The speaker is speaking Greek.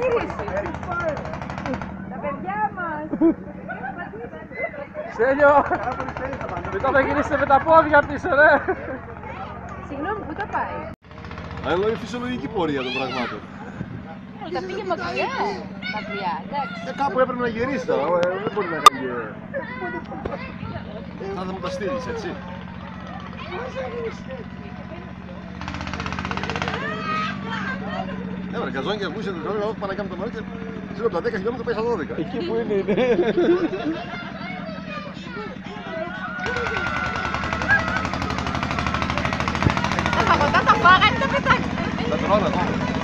γυρίσει. Τα παιδιά μας. Στέλιο, μετά θα γυρίσετε με τα πόδια πίσω, ρε. Συγγνώμη, πού τα πάει? Αλλά είναι φυσιολογική πορεία των πραγμάτων. Τα πήγε μακριά. Μακριά, εντάξει. Κάπου έπρεπε να γυρίσει τώρα, δεν μπορεί να κάνει και... Θα μου τα στείλεις, έτσι. Έβρε, καζόν και ακούσε την ώρα, πάνε να κάνουμε το μωρό και ξέρω από τα 10 χιλιόμετρα πάει στα 12. Εκεί που είναι, είναι. Τα φαγωτά τα φάγανε, τα πετάξανε. Τα τρώνε ακόμα.